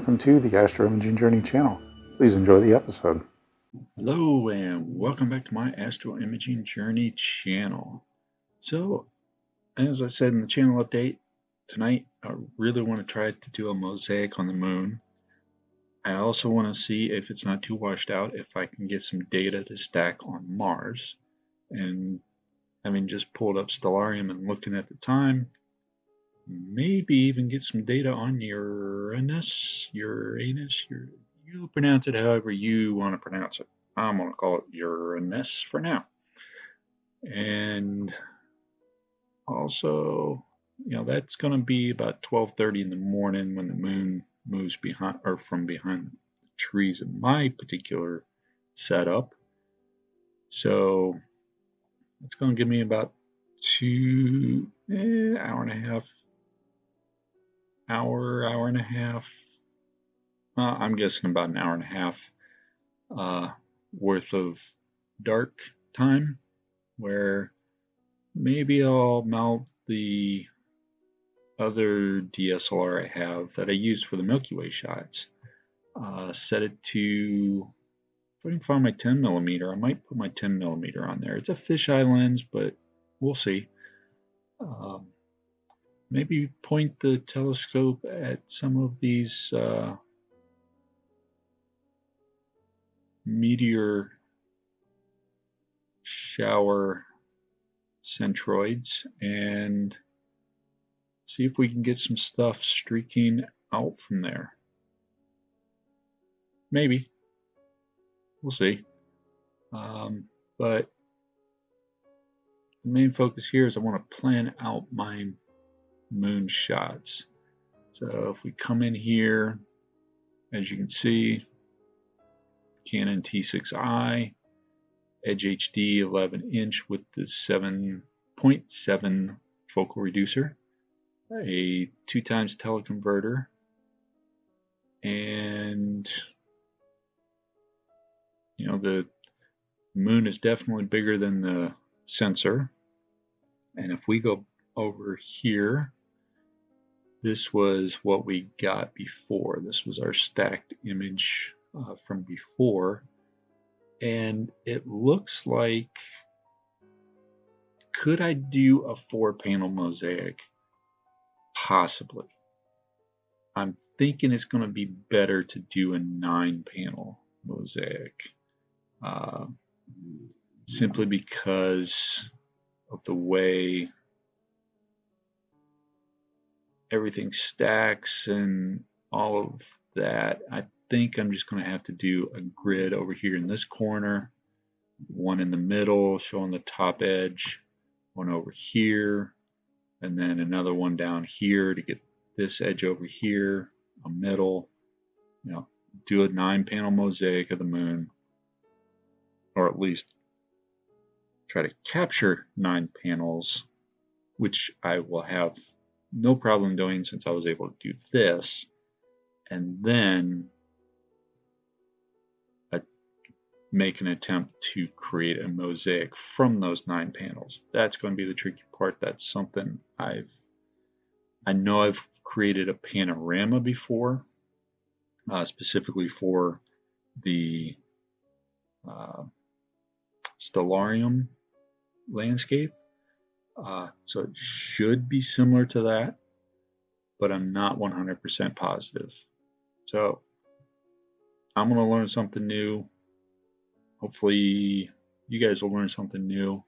Welcome to the Astro Imaging Journey channel. Please enjoy the episode. Hello and welcome back to my Astro Imaging Journey channel. So, as I said in the channel update, tonight I really want to try to do a mosaic on the moon. I also want to see if it's not too washed out, if I can get some data to stack on Mars. And having just pulled up Stellarium and looking at the time, maybe even get some data on Uranus, you pronounce it however you want to pronounce it. I'm going to call it Uranus for now. And also, that's going to be about 12:30 in the morning when the moon moves behind or from behind the trees in my particular setup. So it's going to give me about hour and a half. I'm guessing about an hour and a half worth of dark time, where maybe I'll mount the other DSLR I have that I use for the Milky Way shots. Set it to, if I can find my 10mm, I might put my 10mm on there. It's a fisheye lens, but we'll see. Maybe point the telescope at some of these meteor shower centroids and see if we can get some stuff streaking out from there. Maybe. We'll see. But the main focus here is I want to plan out my moon shots. So if we come in here, as you can see, Canon T6i, EdgeHD 11-inch with the 7.7 focal reducer, a 2x teleconverter, and the moon is definitely bigger than the sensor. And if we go over here, this was what we got before. This was our stacked image from before. And it looks like, could I do a 4-panel mosaic? Possibly. I'm thinking it's going to be better to do a 9-panel mosaic. Simply because of the way everything stacks and all of that. I think I'm just going to have to do a grid over here in this corner, one in the middle showing the top edge, one over here, and then another one down here to get this edge over here, a middle. Do a 9-panel mosaic of the moon, or at least try to capture 9 panels, which I will have no problem doing since I was able to do this, and then make an attempt to create a mosaic from those 9 panels. That's going to be the tricky part. That's something I know I've created a panorama before, specifically for the Stellarium landscape. So it should be similar to that, but I'm not 100% positive. So I'm going to learn something new. Hopefully you guys will learn something new.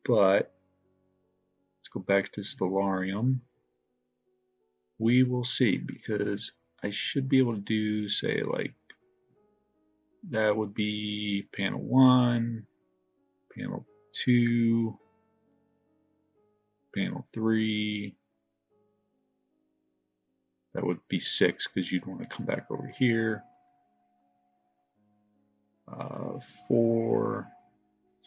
But let's go back to Stellarium. We will see, because I should be able to do, say, like, that would be panel 1, panel 2, panel 3. That would be 6 because you'd want to come back over here. 4,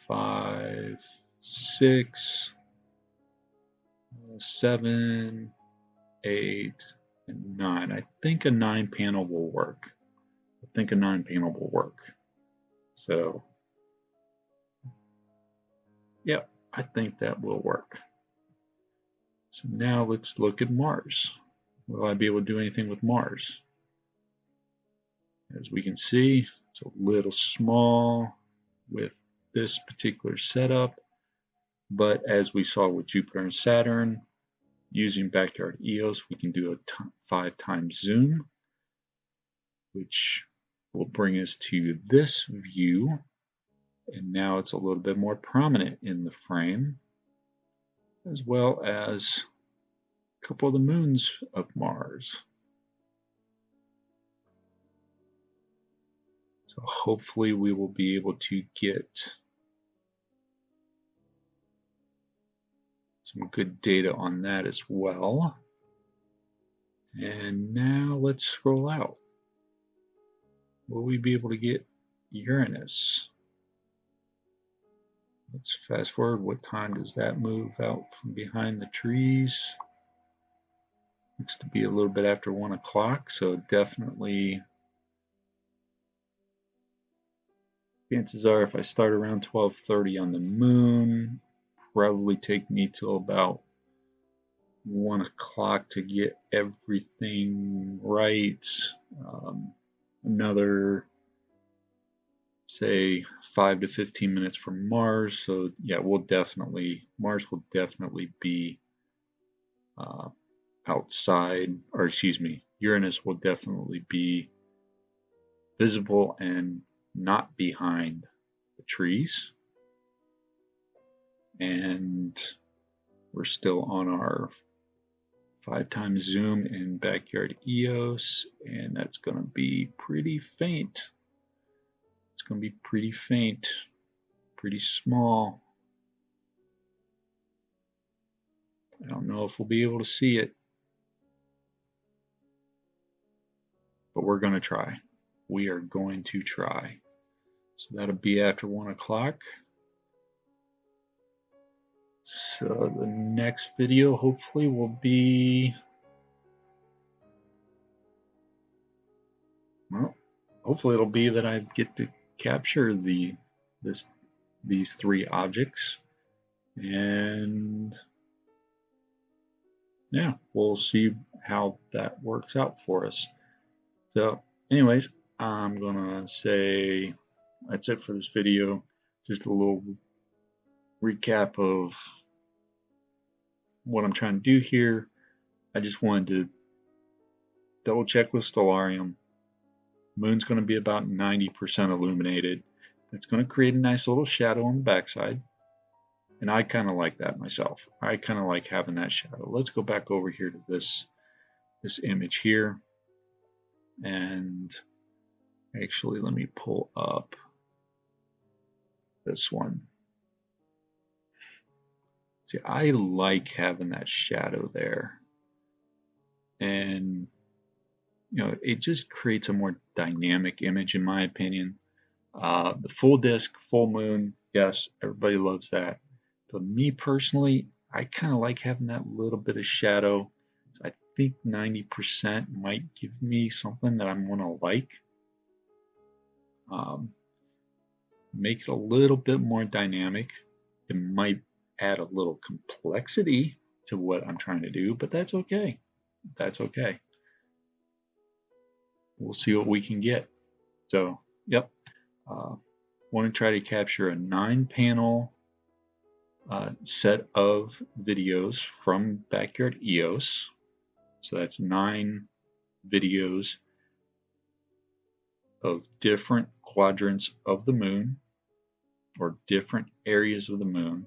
5, 6, 7, 8, and 9. I think a 9-panel will work. So, yeah, I think that will work. So now let's look at Mars. Will I be able to do anything with Mars? As we can see, it's a little small with this particular setup, but as we saw with Jupiter and Saturn, using backyard EOS, we can do a 5x zoom, which will bring us to this view, and now it's a little bit more prominent in the frame, as well as a couple of the moons of Mars. So hopefully we will be able to get some good data on that as well. And now let's scroll out. Will we be able to get Uranus? Let's fast forward. What time does that move out from behind the trees? Looks to be a little bit after 1 o'clock, so definitely chances are if I start around 12:30 on the moon, probably take me till about 1 o'clock to get everything right. Another, say, 5 to 15 minutes from Mars. So yeah, Mars will definitely be outside, or excuse me, Uranus will definitely be visible and not behind the trees. And we're still on our 5x zoom in backyard EOS, and that's going to be pretty faint. It's going to be pretty faint, pretty small. I don't know if we'll be able to see it, but we're going to try. We are going to try. So that'll be after 1 o'clock. So the next video hopefully will be, well, hopefully it'll be that I get to capture these 3 objects, and yeah, we'll see how that works out for us. So anyways, I'm gonna say that's it for this video. Just a little recap of what I'm trying to do here. I just wanted to double check with Stellarium. Moon's going to be about 90% illuminated. That's going to create a nice little shadow on the backside. And I kind of like that myself. I kind of like having that shadow. Let's go back over here to this image here. And actually, let me pull up this one. See, I like having that shadow there. And you know, it just creates a more dynamic image, in my opinion. The full disk, full moon, yes, everybody loves that. But me personally, I kind of like having that little bit of shadow. So I think 90% might give me something that I'm going to like. Make it a little bit more dynamic. It might add a little complexity to what I'm trying to do, but that's okay. That's okay. We'll see what we can get. So, yep. Want to try to capture a 9-panel set of videos from backyard EOS. So that's 9 videos of different quadrants of the moon or different areas of the moon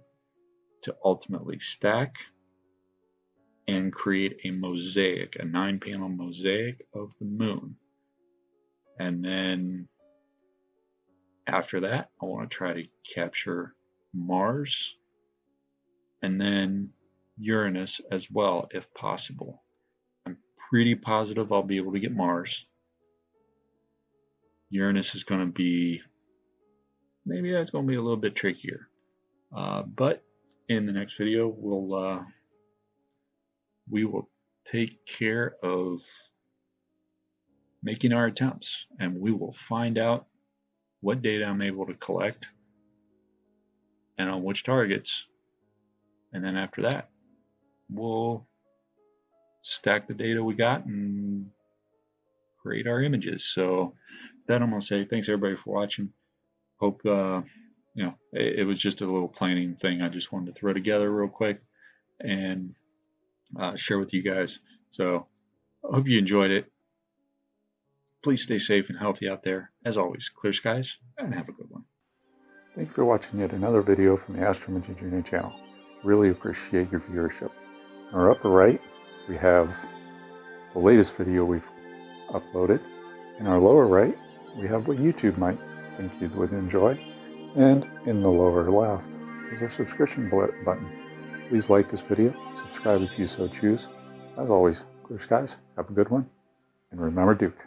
to ultimately stack and create a mosaic, a 9-panel mosaic of the moon. And then after that, I want to try to capture Mars and then Uranus as well, if possible. I'm pretty positive I'll be able to get Mars. Uranus is going to be, maybe that's going to be a little bit trickier. But in the next video, we will take care of making our attempts, and we will find out what data I'm able to collect and on which targets. And then after that, we'll stack the data we got and create our images. So that, I'm going to say thanks everybody for watching. Hope, it was just a little planning thing I just wanted to throw together real quick and share with you guys. So I hope you enjoyed it. Please stay safe and healthy out there. As always, clear skies and have a good one. Thank you for watching yet another video from the Astrometry Journey channel. Really appreciate your viewership. In our upper right, we have the latest video we've uploaded. In our lower right, we have what YouTube might think you would enjoy. And in the lower left is our subscription button. Please like this video, subscribe if you so choose. As always, clear skies, have a good one, and remember Duke.